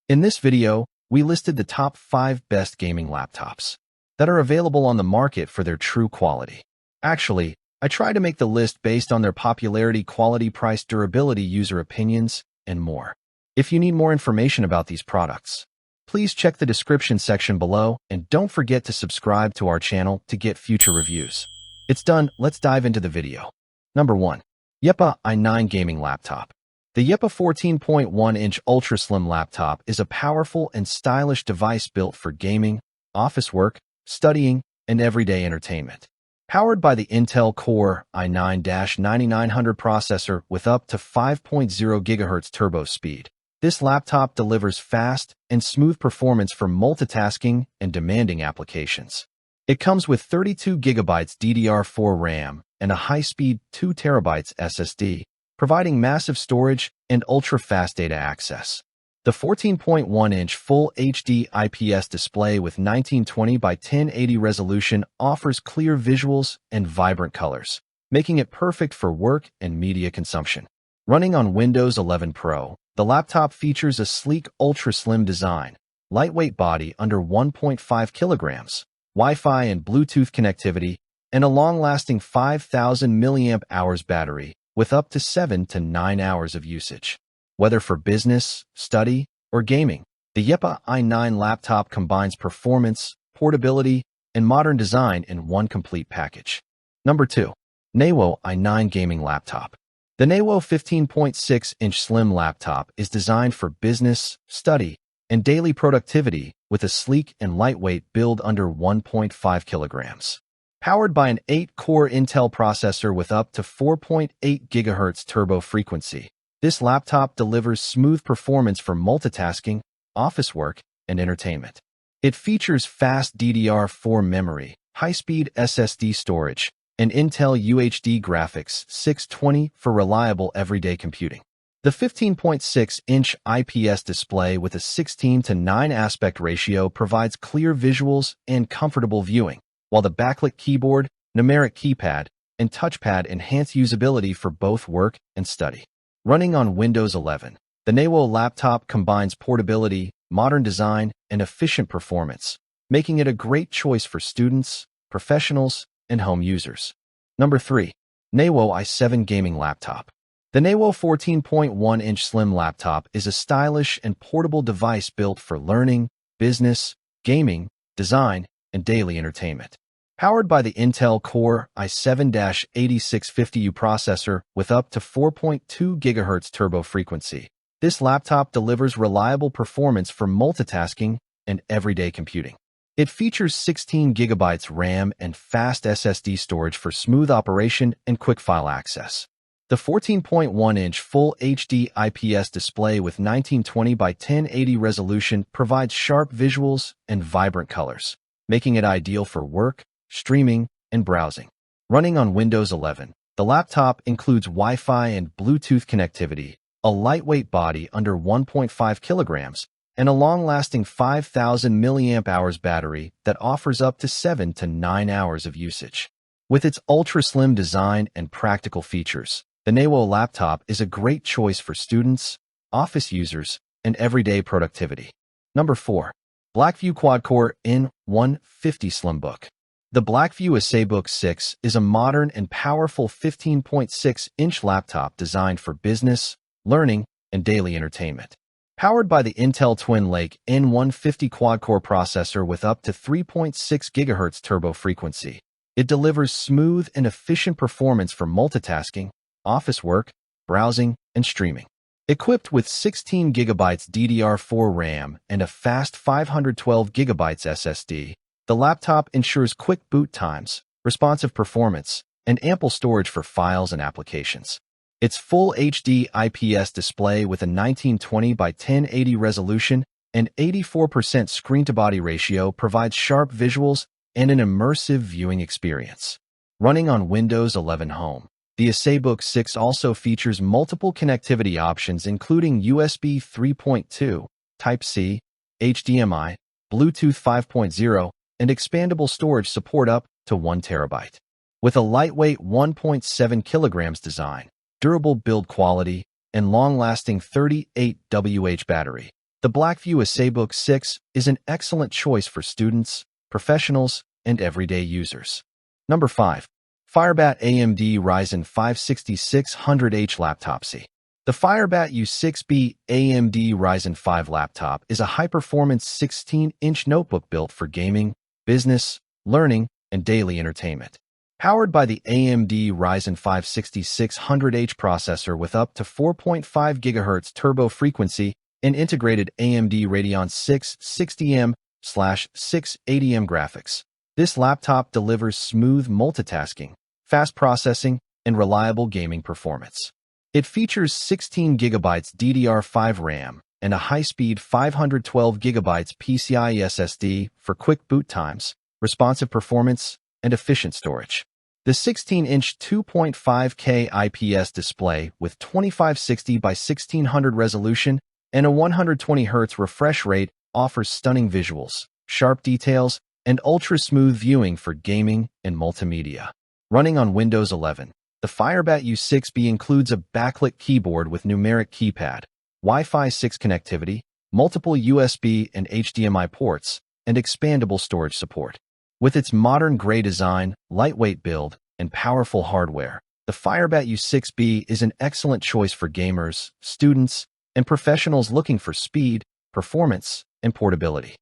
In this video, we listed the top 5 best gaming laptops that are available on the market for their true quality. Actually, I try to make the list based on their popularity, quality, price, durability, user opinions, and more. If you need more information about these products, please check the description section below and don't forget to subscribe to our channel to get future reviews. It's done, let's dive into the video. Number 1. Yepo i9 Gaming Laptop. The Yepo 14.1-inch ultra-slim laptop is a powerful and stylish device built for gaming, office work, studying, and everyday entertainment. Powered by the Intel Core i9-9900 processor with up to 5.0 GHz turbo speed, this laptop delivers fast and smooth performance for multitasking and demanding applications. It comes with 32 GB DDR4 RAM and a high-speed 2 TB SSD, providing massive storage and ultra-fast data access. The 14.1-inch Full HD IPS display with 1920 by 1080 resolution offers clear visuals and vibrant colors, making it perfect for work and media consumption. Running on Windows 11 Pro, the laptop features a sleek ultra-slim design, lightweight body under 1.5 kilograms, Wi-Fi and Bluetooth connectivity, and a long-lasting 5,000 mAh battery with up to 7 to 9 hours of usage. Whether for business, study, or gaming, the Yepo i9 laptop combines performance, portability, and modern design in one complete package. Number 2. NAIWO i9 Gaming Laptop. The NAIWO 15.6-inch slim laptop is designed for business, study, and daily productivity with a sleek and lightweight build under 1.5 kilograms. Powered by an 8-core Intel processor with up to 4.8 GHz turbo frequency, this laptop delivers smooth performance for multitasking, office work, and entertainment. It features fast DDR4 memory, high-speed SSD storage, and Intel UHD graphics 620 for reliable everyday computing. The 15.6-inch IPS display with a 16:9 aspect ratio provides clear visuals and comfortable viewing, while the backlit keyboard, numeric keypad, and touchpad enhance usability for both work and study. Running on Windows 11, the NAIWO laptop combines portability, modern design, and efficient performance, making it a great choice for students, professionals, and home users. Number 3. NAIWO i7 Gaming Laptop. The NAIWO 14.1-inch slim laptop is a stylish and portable device built for learning, business, gaming, design, and daily entertainment. Powered by the Intel Core i7-8650U processor with up to 4.2 GHz turbo frequency, this laptop delivers reliable performance for multitasking and everyday computing. It features 16 GB RAM and fast SSD storage for smooth operation and quick file access. The 14.1-inch Full HD IPS display with 1920 by 1080 resolution provides sharp visuals and vibrant colors, making it ideal for work, streaming, and browsing. Running on Windows 11, the laptop includes Wi-Fi and Bluetooth connectivity, a lightweight body under 1.5 kilograms, and a long-lasting 5,000 mAh battery that offers up to 7 to 9 hours of usage. With its ultra-slim design and practical features, the NAIWO laptop is a great choice for students, office users, and everyday productivity. Number 4. BLACKVIEW Quad-Core N150 Slimbook. The BLACKVIEW ACBook 6 is a modern and powerful 15.6-inch laptop designed for business, learning, and daily entertainment. Powered by the Intel Twin Lake N150 quad-core processor with up to 3.6 GHz turbo frequency, it delivers smooth and efficient performance for multitasking, office work, browsing, and streaming. Equipped with 16 GB DDR4 RAM and a fast 512 GB SSD, the laptop ensures quick boot times, responsive performance, and ample storage for files and applications. Its Full HD IPS display with a 1920 by 1080 resolution and 84% screen-to-body ratio provides sharp visuals and an immersive viewing experience. Running on Windows 11 Home, the ACBook 6 also features multiple connectivity options including USB 3.2, Type-C, HDMI, Bluetooth 5.0, and expandable storage support up to 1 TB. With a lightweight 1.7 kilograms design, durable build quality, and long-lasting 38 Wh battery, The BLACKVIEW Acebook 6 is an excellent choice for students, professionals, and everyday users. Number 5. Firebat AMD Ryzen 5 6600H Laptop C. The Firebat U6B AMD Ryzen 5 laptop is a high-performance 16-inch notebook built for gaming, business, learning, and daily entertainment. Powered by the AMD Ryzen 5 6600H processor with up to 4.5 GHz turbo frequency and integrated AMD Radeon 6 60M/680M graphics, this laptop delivers smooth multitasking, fast processing, and reliable gaming performance. It features 16 GB DDR5 RAM and a high-speed 512 GB PCIe SSD for quick boot times, responsive performance, and efficient storage. The 16-inch 2.5K IPS display with 2560 by 1600 resolution and a 120 Hz refresh rate offers stunning visuals, sharp details, and ultra-smooth viewing for gaming and multimedia. Running on Windows 11, the Firebat U6B includes a backlit keyboard with numeric keypad, Wi-Fi 6 connectivity, multiple USB and HDMI ports, and expandable storage support. With its modern gray design, lightweight build, and powerful hardware, the Firebat U6B is an excellent choice for gamers, students, and professionals looking for speed, performance, and portability.